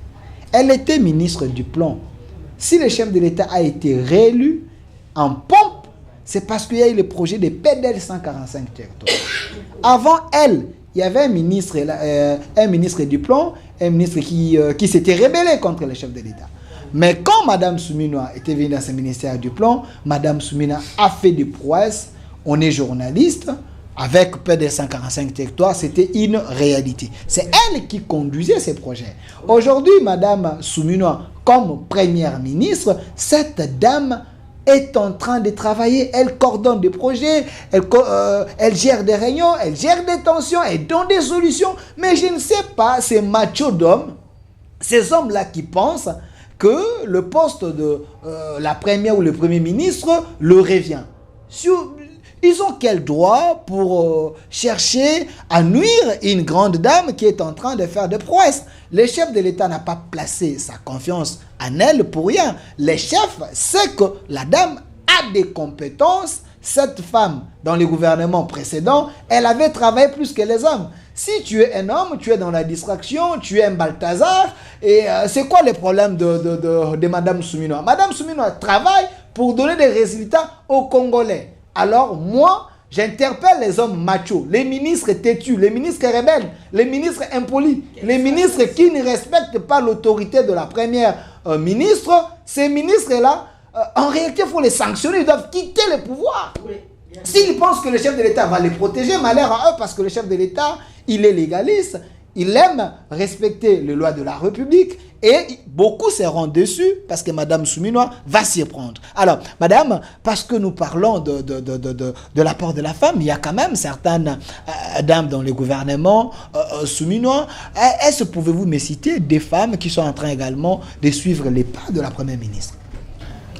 Elle était ministre du Plan. Si le chef de l'État a été réélu en pompe, c'est parce qu'il y a eu le projet de PDL 145 territoires. Avant elle, il y avait un ministre du Plan, un ministre qui s'était rébellé contre le chef de l'État. Mais quand Mme Souminoa était venue dans ce ministère du Plan, Mme Souminoa a fait des prouesses. On est journaliste. Avec PDL 145 territoires, c'était une réalité. C'est elle qui conduisait ces projets. Aujourd'hui, Mme Souminoa, comme première ministre, cette dame est en train de travailler. Elle coordonne des projets, elle gère des réunions, elle gère des tensions, elle donne des solutions. Mais je ne sais pas, ces machos d'hommes, ces hommes-là qui pensent que le poste de la première ou le premier ministre leur revient. Ils ont quel droit pour chercher à nuire une grande dame qui est en train de faire des prouesses? Le chef de l'État n'a pas placé sa confiance en elle pour rien. Le chef sait que la dame a des compétences. Cette femme, dans le gouvernement précédent, elle avait travaillé plus que les hommes. Si tu es un homme, tu es dans la distraction, tu es un Balthazar. Et c'est quoi le problème de Mme Souminoa? Mme Souminoa travaille pour donner des résultats aux Congolais. alors moi, j'interpelle les hommes machos, les ministres têtus, les ministres rebelles, les ministres impolis, les ministres qui ne respectent pas l'autorité de la première ministre. Ces ministres-là, en réalité, il faut les sanctionner, ils doivent quitter le pouvoir. Oui. S'ils pensent que le chef de l'État va les protéger, malheur à eux, parce que le chef de l'État, il est légaliste, il aime respecter les lois de la République, et beaucoup seront déçus parce que Madame Souminois va s'y prendre. Alors, Madame, parce que nous parlons de l'apport de la femme, il y a quand même certaines dames dans le gouvernement Souminois. Est-ce que pouvez-vous me citer des femmes qui sont en train également de suivre les pas de la Première ministre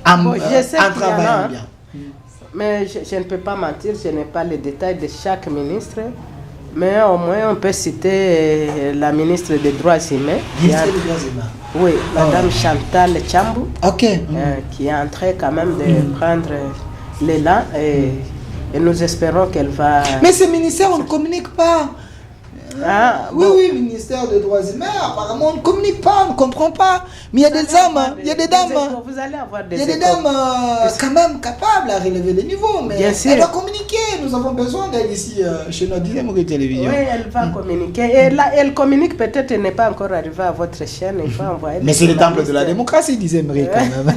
je sais en travaillant bien. Mais je ne peux pas mentir, je n'ai pas les détails de chaque ministre. Mais au moins, on peut citer la ministre des Droits humains. Oui, Madame Chantal Tchambou, qui est en train quand même de prendre l'élan et nous espérons qu'elle va... Mais ce ministère, on ne communique pas. Oui, ministère des Droits humains, apparemment on ne communique pas, on ne comprend pas. Mais il y a des hommes, il y a des dames. Vous allez avoir des il y a des dames quand même capables à relever les niveaux. Mais elle va communiquer. Nous avons besoin d'elle ici chez notre 10e télévision. Oui, elle va communiquer. Et là, elle communique peut-être, elle n'est pas encore arrivée à votre chaîne. Il faut envoyer. Mais c'est le temple de la démocratie, disait Marie quand même.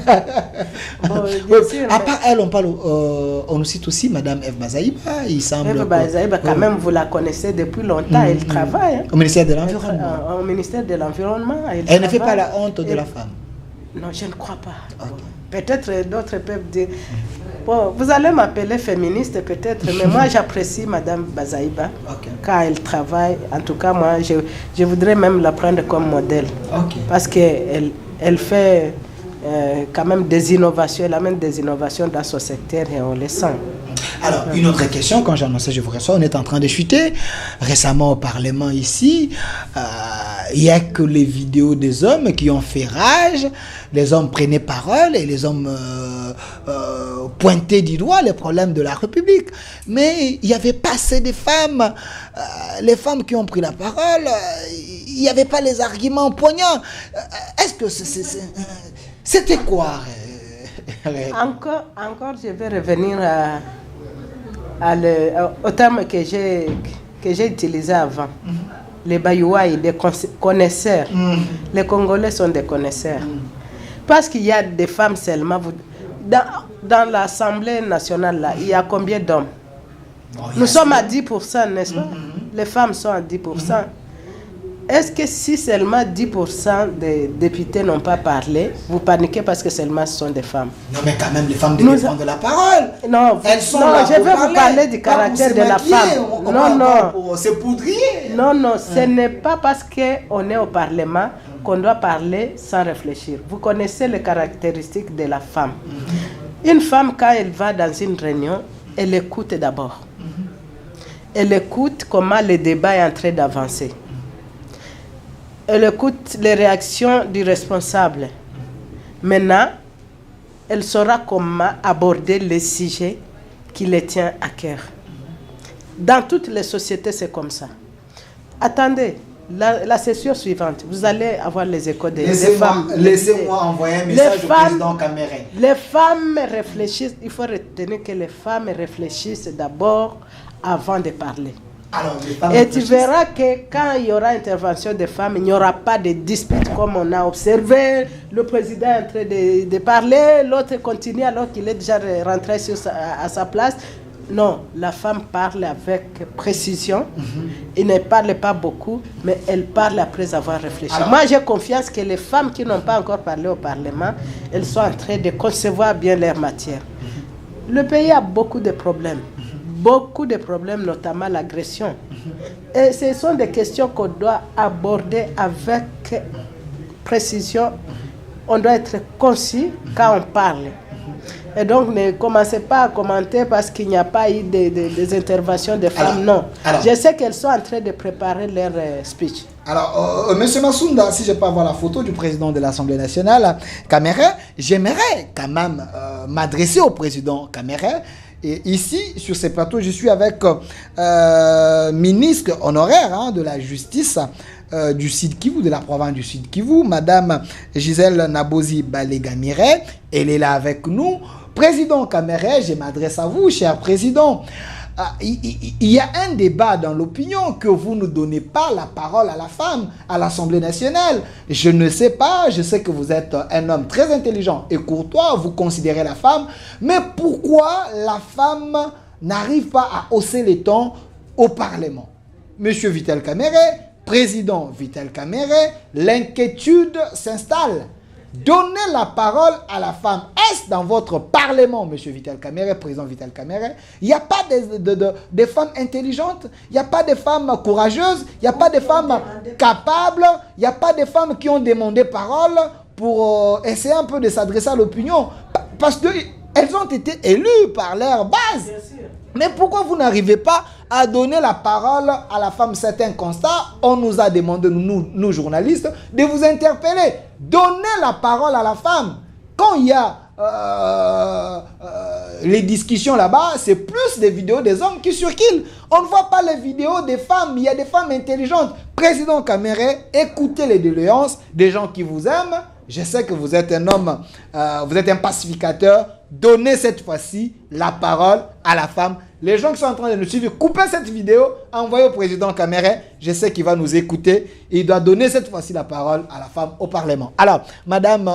À part elle, on parle, on nous cite aussi Madame Eve Bazaïba. Il semble. Eve Bazaïba, quand même, vous la connaissez depuis longtemps. Elle travaille. Au ministère de l'Environnement. Au ministère de l'Environnement. Elle ne fait pas la honte de la femme. Non, je ne crois pas. Peut-être d'autres peuvent dire. Bon, vous allez m'appeler féministe peut-être, mais moi j'apprécie Madame Bazaïba quand elle travaille. En tout cas, moi je voudrais même la prendre comme modèle. Parce qu'elle fait quand même des innovations, elle amène des innovations dans son secteur et on les sent. Alors, une autre question, quand j'annonçais je vous reçois, on est en train de chuter. Récemment au Parlement ici, il n'y a que les vidéos des hommes qui ont fait rage. Les hommes prenaient parole et les hommes pointaient du doigt les problèmes de la République. Mais il n'y avait pas assez de femmes. Les femmes qui ont pris la parole, il n'y avait pas les arguments poignants. Est-ce que c'était quoi Encore, je vais revenir au terme que j'ai utilisé avant. Les Bayouaï, des connaisseurs. Les Congolais sont des connaisseurs. Parce qu'il y a des femmes seulement. Dans l'Assemblée nationale, là, il y a combien d'hommes? Nous sommes à 10%, n'est-ce pas? Les femmes sont à 10%. Est-ce que si seulement 10% des députés n'ont pas parlé, vous paniquez parce que seulement ce sont des femmes? Non, mais quand même, les femmes doivent prendre la parole. Non, elles sont là je vais vous parler du caractère de la femme. Pour se poudrier. Non, ce n'est pas parce qu'on est au Parlement qu'on doit parler sans réfléchir. Vous connaissez les caractéristiques de la femme. Une femme, quand elle va dans une réunion, elle écoute d'abord. Elle écoute comment le débat est en train d'avancer. Elle écoute les réactions du responsable. Maintenant, elle saura comment aborder les sujets qui les tient à cœur. Dans toutes les sociétés, c'est comme ça. Attendez, la session suivante, vous allez avoir les échos des femmes. Laissez-moi envoyer un message au président Cameroun. Les femmes réfléchissent, il faut retenir que les femmes réfléchissent d'abord avant de parler. Et tu verras que quand il y aura intervention des femmes, il n'y aura pas de dispute comme on a observé. Le président est en train de parler, l'autre continue alors qu'il est déjà rentré à sa place. Non, la femme parle avec précision. Il ne parle pas beaucoup, mais elle parle après avoir réfléchi. Moi, j'ai confiance que les femmes qui n'ont pas encore parlé au Parlement, elles sont en train de concevoir bien leur matière. Le pays a beaucoup de problèmes. Beaucoup de problèmes, notamment l'agression. Et ce sont des questions qu'on doit aborder avec précision. On doit être concis quand on parle. Et donc, ne commencez pas à commenter parce qu'il n'y a pas eu des interventions de femmes. Non. Je sais qu'elles sont en train de préparer leur speech. Alors, M. Massounda, si je peux avoir la photo du président de l'Assemblée nationale, Cameroun, j'aimerais quand même m'adresser au président Cameroun. Et ici, sur ce plateau, je suis avec ministre honoraire de la justice du Sud Kivu, de la province du Sud Kivu, Madame Gisèle Nabozi Balégamire. Elle est là avec nous Président Kamere, je m'adresse à vous, cher président. Il y a un débat dans l'opinion que vous ne donnez pas la parole à la femme à l'Assemblée nationale. Je ne sais pas, je sais que vous êtes un homme très intelligent et courtois, vous considérez la femme, mais pourquoi la femme n'arrive pas à hausser les tons au Parlement? Monsieur Vital Kamerhe, président Vital Kamerhe, l'inquiétude s'installe. Donnez la parole à la femme. Est-ce dans votre Parlement, monsieur Vital Kamerhe, président Vital Kamerhe, il n'y a pas de femmes intelligentes, il n'y a pas de femmes courageuses, il n'y a pas de femmes capables, il n'y a pas de femmes qui ont demandé parole pour essayer un peu de s'adresser à l'opinion? Parce qu'elles ont été élues par leur base. Mais pourquoi vous n'arrivez pas à donner la parole à la femme? C'est un constat. On nous a demandé, nous journalistes, de vous interpeller. Donnez la parole à la femme. Quand il y a les discussions là-bas, c'est plus des vidéos des hommes qui circulent. On ne voit pas les vidéos des femmes. Il y a des femmes intelligentes. Président Kamerhe, écoutez les doléances des gens qui vous aiment. Je sais que vous êtes un homme, vous êtes un pacificateur. Donnez cette fois-ci la parole à la femme. Les gens qui sont en train de nous suivre, coupez cette vidéo, envoyez au président Kamerhe. Je sais qu'il va nous écouter. Et il doit donner cette fois-ci la parole à la femme au Parlement. Alors, Madame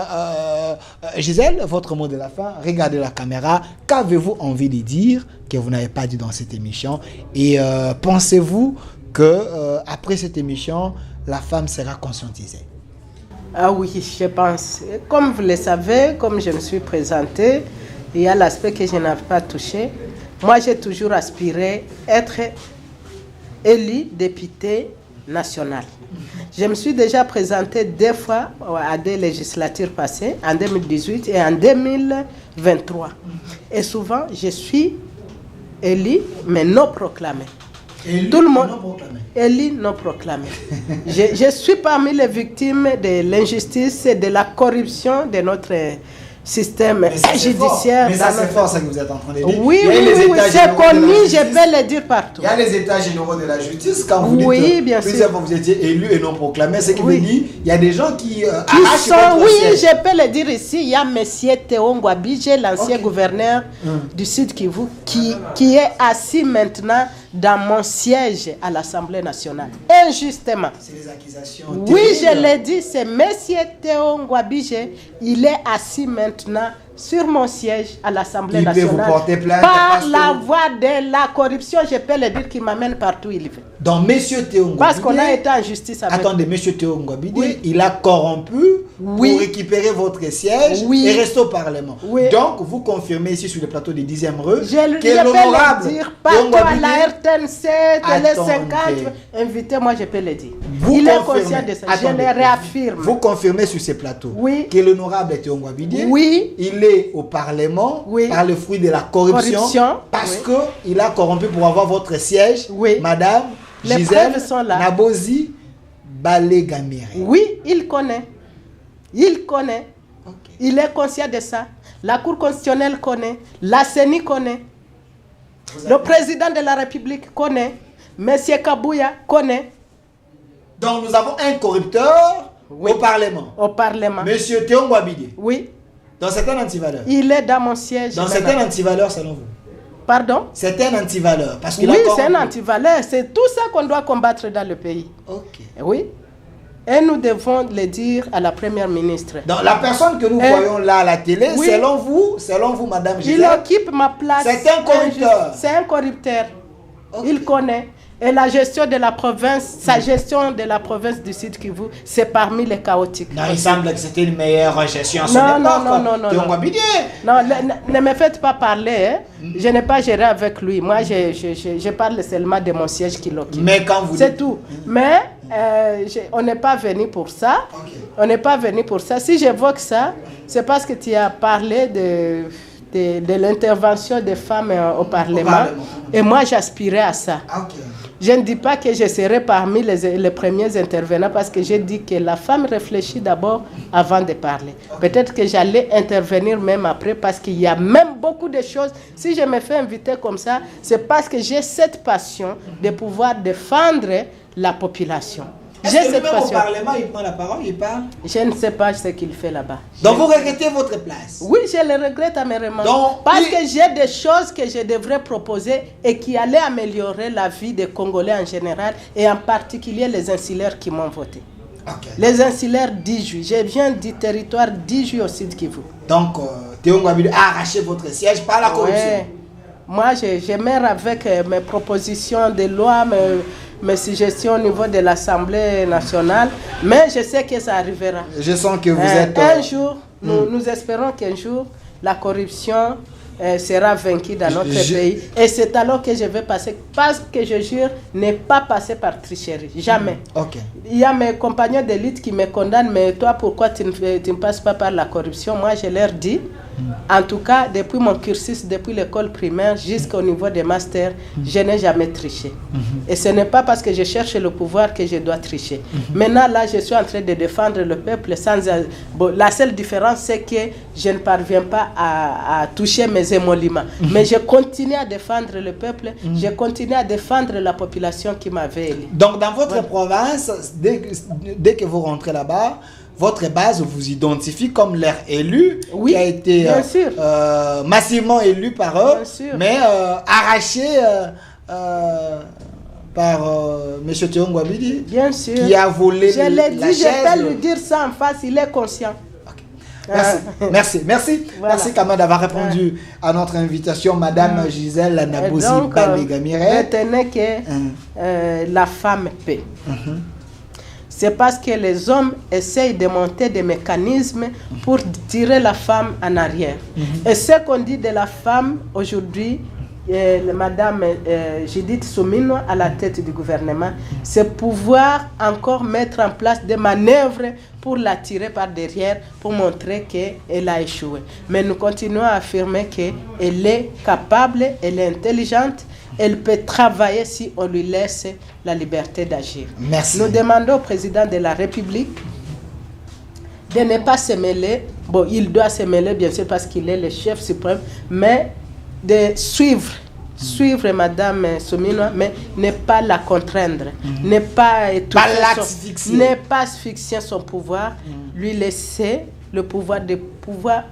Gisèle, votre mot de la fin, regardez la caméra. Qu'avez-vous envie de dire que vous n'avez pas dit dans cette émission? Et pensez-vous que après cette émission, la femme sera conscientisée? Ah oui, je pense. Comme vous le savez, comme je me suis présentée, il y a l'aspect que je n'avais pas touché. Moi, j'ai toujours aspiré à être élu député national. Je me suis déjà présentée 2 fois à des législatures passées, en 2018 et en 2023. Et souvent, je suis élu, mais non proclamé. Tout le monde élu non proclamé. Je suis parmi les victimes de l'injustice et de la corruption de notre système judiciaire. Mais ça, c'est fort, ça que vous êtes en train de dire. Oui, c'est connu, je peux le dire partout. Il y a les états généraux de la justice, quand vous dites bien plusieurs fois vous étiez élu et non proclamé, c'est qui veut dire il y a des gens qui arrachent votre oui, siège. je peux le dire ici, il y a M. Théon Bidje, l'ancien gouverneur du Sud Kivu, qui est assis maintenant dans mon siège à l'Assemblée nationale. Injustement. C'est les accusations. Oui, je l'ai dit, c'est M. Théon Bidje. Il est assis maintenant sur mon siège à l'Assemblée nationale. Il peut vous porter plainte par la voie de la corruption, je peux le dire, qui m'amène partout où il veut. Donc, M. Théon Bidje. Parce qu'on a été en justice avec. Attendez, M. Théon Bidje, il a corrompu pour récupérer votre siège et rester au Parlement. Donc, vous confirmez ici sur le plateau du 10e rue que l'honorable partout à la RTNC, Télé 50, invitez-moi, je peux le dire. Il est conscient de ça, je le réaffirme. Vous confirmez sur ces plateaux que l'honorable Théon Bidje, il est au Parlement par le fruit de la corruption parce qu'il a corrompu pour avoir votre siège, Madame Gisèle Nabozi Balegamire. Oui, il connaît. Il connaît. Il est conscient de ça. La Cour constitutionnelle connaît. La CENI connaît. Le président de la République connaît. Monsieur Kabouya connaît. Donc nous avons un corrupteur au Parlement. Au Parlement. Monsieur Théon Bidje. Oui. Donc c'est un antivaleur. Il est dans mon siège. Donc c'est un antivaleur selon vous? Pardon? C'est un antivaleur. Parce qu'il c'est un antivaleur. C'est tout ça qu'on doit combattre dans le pays. Oui. Et nous devons le dire à la première ministre. Donc la personne que nous voyons là à la télé, selon vous, Madame Gisèle, il occupe ma place. C'est un corrupteur. C'est un corrupteur. Il connaît. Et la gestion de la province, sa gestion de la province du Sud Kivu, c'est parmi les chaotiques. Non, il semble que c'était une meilleure gestion. Non. Ne me faites pas parler. Je n'ai pas géré avec lui. Moi, je parle seulement de mon siège qu'il occupe. Mais quand vous c'est tout. Mais on n'est pas venu pour ça. On n'est pas venu pour ça. Si j'évoque ça, c'est parce que tu as parlé de l'intervention des femmes au Parlement. Et moi, j'aspirais à ça. Je ne dis pas que je serai parmi les premiers intervenants parce que j'ai dit que la femme réfléchit d'abord avant de parler. Peut-être que j'allais intervenir même après parce qu'il y a même beaucoup de choses. Si je me fais inviter comme ça, c'est parce que j'ai cette passion de pouvoir défendre la population. Est-ce que même au Parlement, il prend la parole, il parle? Je ne sais pas ce qu'il fait là-bas. Donc vous regrettez votre place? Oui, je le regrette amèrement. Parce que j'ai des choses que je devrais proposer et qui allaient améliorer la vie des Congolais en général et en particulier les insulaires qui m'ont voté. Okay. Les insulaires d'Iju. Je viens du territoire d'Iju au Sud Kivu. Donc, Théo Ngwabili a arraché votre siège par la corruption. Ouais. Moi, je mets avec mes propositions de loi, mes suggestions au niveau de l'Assemblée nationale, mais je sais que ça arrivera. Je sens que vous êtes... Un jour, nous espérons qu'un jour, la corruption sera vaincue dans notre pays. Et c'est alors que je vais passer, parce que je jure, ne pas passer par tricherie. Jamais. Okay. Il y a mes compagnons d'élite qui me condamnent, mais toi, pourquoi tu ne passes pas par la corruption? Moi, je leur dis, en tout cas, depuis mon cursus, depuis l'école primaire jusqu'au niveau des masters, je n'ai jamais triché. Et ce n'est pas parce que je cherche le pouvoir que je dois tricher. Maintenant, là, je suis en train de défendre le peuple sans... Bon, la seule différence, c'est que je ne parviens pas à toucher mes émoluments. Mais je continue à défendre le peuple, je continue à défendre la population qui m'avait élu. Donc, dans votre province, dès que vous rentrez là-bas, votre base vous identifie comme leur élu, qui a été massivement élu par eux, mais arraché par M. Théo Ngwabili, qui a volé la chaise. Je l'ai dit, je peux lui dire ça en face, il est conscient. Merci quand même d'avoir répondu à notre invitation, Madame Gisèle Nabosi Balégamire. Retenez que la femme paie. C'est parce que les hommes essayent de monter des mécanismes pour tirer la femme en arrière. Et ce qu'on dit de la femme aujourd'hui, Madame Judith Soumino à la tête du gouvernement, c'est pouvoir encore mettre en place des manœuvres pour la tirer par derrière, pour montrer qu'elle a échoué. Mais nous continuons à affirmer qu'elle est capable, elle est intelligente, elle peut travailler si on lui laisse la liberté d'agir. Merci. Nous demandons au président de la République de ne pas se mêler. Bon, il doit se mêler bien sûr parce qu'il est le chef suprême, mais de suivre Madame Soumino, mais ne pas la contraindre, ne pas étouffer ne pas asphyxier son pouvoir, lui laisser le pouvoir de pouvoir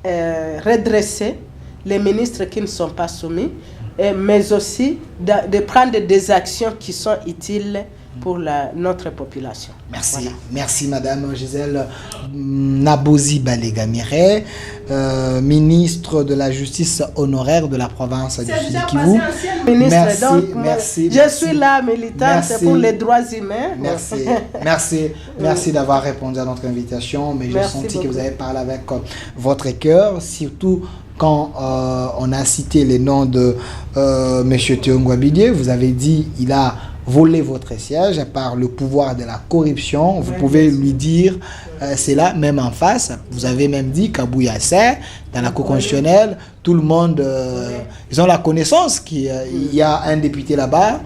redresser les ministres qui ne sont pas soumis, mais aussi de prendre des actions qui sont utiles pour notre population. Merci. Voilà. Merci Madame Gisèle Nabosi Balégamire, ministre de la Justice honoraire de la province du Sud Kivu. Merci. Je suis là militante pour les droits humains. Merci d'avoir répondu à notre invitation, mais j'ai senti que vous avez parlé avec votre cœur, surtout quand on a cité les noms de M. Théo Ngwabili. Vous avez dit il a volé votre siège par le pouvoir de la corruption. Vous pouvez lui dire c'est là, même en face. Vous avez même dit Kabouya c'est dans la Cour constitutionnelle. Tout le monde, ils ont la connaissance qu'il y a un député là-bas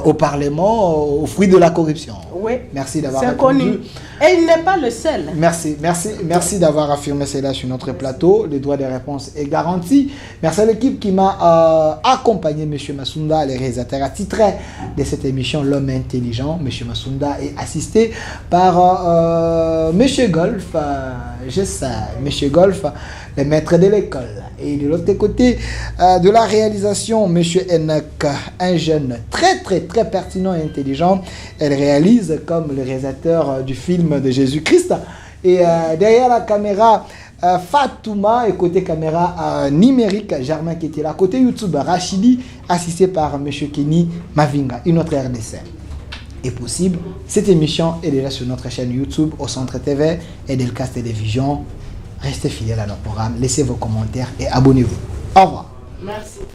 au Parlement au fruit de la corruption. Oui. Merci d'avoir répondu. Connu. Et il n'est pas le seul. Merci d'avoir affirmé cela sur notre plateau. Le droit des réponses est garanti. Merci à l'équipe qui m'a accompagné, M. Massounda, le réalisateur attitré de cette émission L'Homme Intelligent. M. Massounda est assisté par M. Golf, M. Golf, le maître de l'école. Et de l'autre côté de la réalisation, M. Enoch, un jeune très pertinent et intelligent. Elle réalise comme le réalisateur du film de Jésus-Christ. Et derrière la caméra, Fatouma, et côté caméra numérique, Germain qui était là. Côté YouTube, Rachidi, assisté par M. Kenny Mavinga, une autre RDC. Est possible. Cette émission est déjà sur notre chaîne YouTube, au Centre TV et Delcas Télévision. Restez fidèles à nos programmes, laissez vos commentaires et abonnez-vous. Au revoir. Merci.